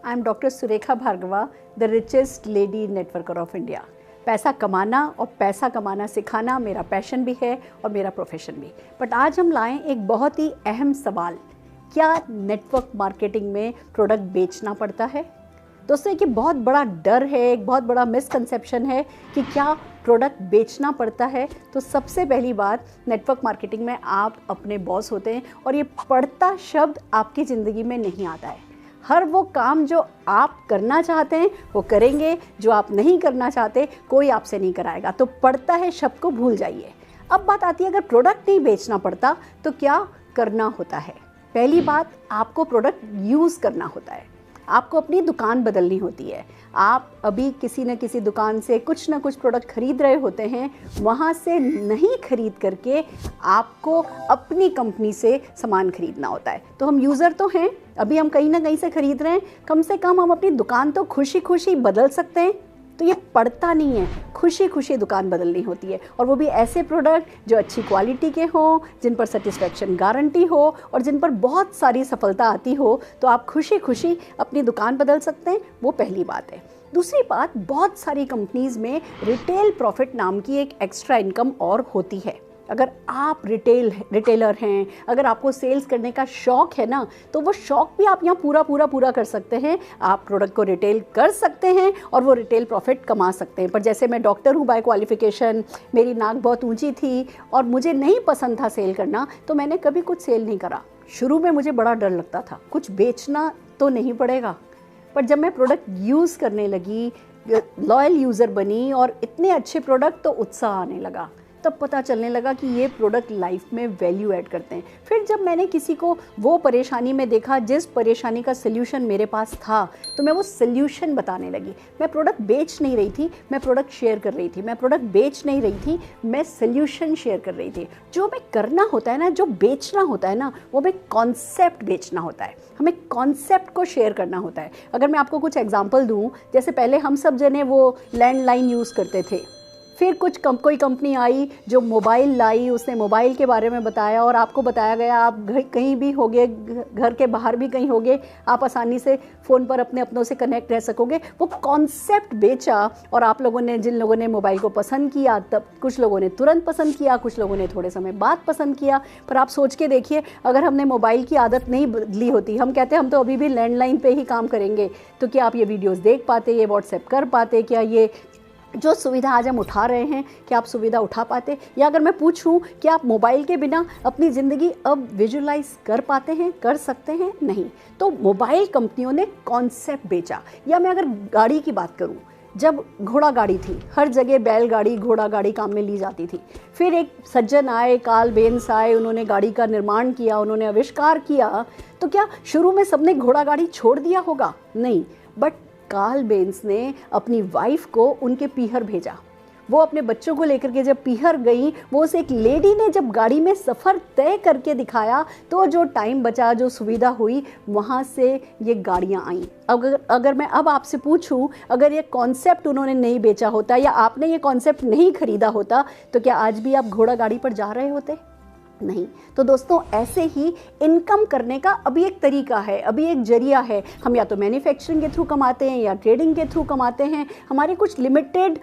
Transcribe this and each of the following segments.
I am doctor Surekha Bhargava, the richest lady networker of India. पैसा कमाना और पैसा कमाना सिखाना मेरा पैशन भी है और मेरा प्रोफेशन भी। बट आज हम लाएं एक बहुत ही अहम सवाल, क्या नेटवर्क मार्केटिंग में प्रोडक्ट बेचना पड़ता है? दोस्तों, एक बहुत बड़ा डर है, एक बहुत बड़ा मिसकंसेप्शन है कि क्या प्रोडक्ट बेचना पड़ता है। तो सबसे पहली बात, नेटवर्क मार्केटिंग में आप अपने बॉस होते हैं और ये पड़ता शब्द आपकी ज़िंदगी में नहीं आता है। हर वो काम जो आप करना चाहते हैं वो करेंगे, जो आप नहीं करना चाहते कोई आपसे नहीं कराएगा। तो पड़ता है शब्द को भूल जाइए। अब बात आती है, अगर प्रोडक्ट नहीं बेचना पड़ता तो क्या करना होता है? पहली बात, आपको प्रोडक्ट यूज़ करना होता है। आपको अपनी दुकान बदलनी होती है। आप अभी किसी न किसी दुकान से कुछ ना कुछ प्रोडक्ट खरीद रहे होते हैं, वहाँ से नहीं खरीद करके आपको अपनी कंपनी से सामान खरीदना होता है। तो हम यूज़र तो हैं, अभी हम कहीं ना कहीं से खरीद रहे हैं, कम से कम हम अपनी दुकान तो खुशी खुशी बदल सकते हैं। तो ये पड़ता नहीं है, खुशी खुशी दुकान बदलनी होती है, और वो भी ऐसे प्रोडक्ट जो अच्छी क्वालिटी के हों, जिन पर सेटिस्फेक्शन गारंटी हो और जिन पर बहुत सारी सफलता आती हो। तो आप खुशी खुशी अपनी दुकान बदल सकते हैं। वो पहली बात है। दूसरी बात, बहुत सारी कंपनीज़ में रिटेल प्रॉफिट नाम की एक एक्स्ट्रा इनकम और होती है। अगर आप रिटेलर हैं, अगर आपको सेल्स करने का शौक़ है ना, तो वो शौक़ भी आप यहाँ पूरा कर सकते हैं। आप प्रोडक्ट को रिटेल कर सकते हैं और वो रिटेल प्रॉफिट कमा सकते हैं। पर जैसे मैं डॉक्टर हूँ बाय क्वालिफ़िकेशन, मेरी नाक बहुत ऊंची थी और मुझे नहीं पसंद था सेल करना, तो मैंने कभी कुछ सेल नहीं करा। शुरू में मुझे बड़ा डर लगता था, कुछ बेचना तो नहीं पड़ेगा। पर जब मैं प्रोडक्ट यूज़ करने लगी, लॉयल यूज़र बनी और इतने अच्छे प्रोडक्ट, तो उत्साह आने लगा। तब पता चलने लगा कि ये प्रोडक्ट लाइफ में वैल्यू ऐड करते हैं। फिर जब मैंने किसी को वो परेशानी में देखा जिस परेशानी का सल्यूशन मेरे पास था, तो मैं वो सल्यूशन बताने लगी। मैं प्रोडक्ट बेच नहीं रही थी, मैं प्रोडक्ट शेयर कर रही थी। मैं प्रोडक्ट बेच नहीं रही थी, मैं सल्यूशन शेयर कर रही थी। जो हमें करना होता है ना, जो बेचना होता है ना, वो हमें कॉन्सेप्ट बेचना होता है, हमें कॉन्सेप्ट को शेयर करना होता है। अगर मैं आपको कुछ एग्जाम्पल दूँ, जैसे पहले हम सब जने वो लैंडलाइन यूज़ करते थे, फिर कोई कंपनी आई जो मोबाइल लाई, उसने मोबाइल के बारे में बताया और आपको बताया गया आप कहीं भी होगे, घर के बाहर भी कहीं होगे, आप आसानी से फ़ोन पर अपने अपनों से कनेक्ट रह सकोगे। वो कॉन्सेप्ट बेचा और आप लोगों ने, जिन लोगों ने मोबाइल को पसंद किया, तब कुछ लोगों ने तुरंत पसंद किया, कुछ लोगों ने थोड़े समय बाद पसंद किया। पर आप सोच के देखिए, अगर हमने मोबाइल की आदत नहीं बदली होती, हम कहते हैं हम तो अभी भी लैंडलाइन पे ही काम करेंगे, तो क्या आप ये वीडियोज़ देख पाते, ये व्हाट्सएप कर पाते, क्या ये जो सुविधा आज हम उठा रहे हैं, क्या आप सुविधा उठा पाते? या अगर मैं पूछूं कि आप मोबाइल के बिना अपनी ज़िंदगी अब विजुलाइज कर पाते हैं, कर सकते हैं? नहीं। तो मोबाइल कंपनियों ने कॉन्सेप्ट बेचा। या मैं अगर गाड़ी की बात करूं, जब घोड़ा गाड़ी थी, हर जगह बैलगाड़ी, घोड़ा गाड़ी काम में ली जाती थी। फिर एक सज्जन आए, कार्ल बेंस आए, उन्होंने गाड़ी का निर्माण किया, उन्होंने आविष्कार किया। तो क्या शुरू में सबने घोड़ा गाड़ी छोड़ दिया होगा? नहीं। बट कार्ल बेंस ने अपनी वाइफ को उनके पीहर भेजा। वो अपने बच्चों को लेकर के जब पीहर गई, वो उस एक लेडी ने जब गाड़ी में सफ़र तय करके दिखाया, तो जो टाइम बचा, जो सुविधा हुई, वहाँ से ये गाड़ियाँ आईं। अगर मैं अब आपसे पूछूं, अगर ये कॉन्सेप्ट उन्होंने नहीं बेचा होता या आपने ये कॉन्सेप्ट नहीं खरीदा होता, तो क्या आज भी आप घोड़ा गाड़ी पर जा रहे होते? नहीं। तो दोस्तों, ऐसे ही इनकम करने का अभी एक तरीका है, अभी एक जरिया है। हम या तो मैन्युफैक्चरिंग के थ्रू कमाते हैं या ट्रेडिंग के थ्रू कमाते हैं। हमारे कुछ लिमिटेड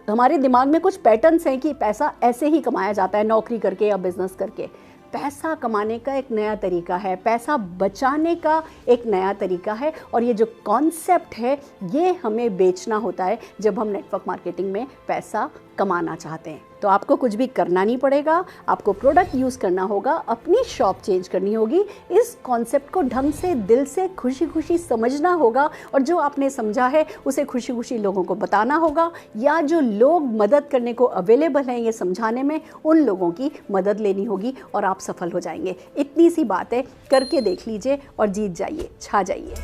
हमारे दिमाग में कुछ पैटर्न्स हैं कि पैसा ऐसे ही कमाया जाता है, नौकरी करके या बिजनेस करके। पैसा कमाने का एक नया तरीका है, पैसा बचाने का एक नया तरीका है, और ये जो कॉन्सेप्ट है ये हमें बेचना होता है जब हम नेटवर्क मार्केटिंग में पैसा कमाना चाहते हैं। तो आपको कुछ भी करना नहीं पड़ेगा, आपको प्रोडक्ट यूज़ करना होगा, अपनी शॉप चेंज करनी होगी, इस कॉन्सेप्ट को ढंग से, दिल से, खुशी खुशी समझना होगा, और जो आपने समझा है उसे खुशी खुशी लोगों को बताना होगा, या जो लोग मदद करने को अवेलेबल हैं ये समझाने में, उन लोगों की मदद लेनी होगी और आप सफल हो जाएंगे। इतनी सी बात है, करके देख लीजिए और जीत जाइए, छा जाइए।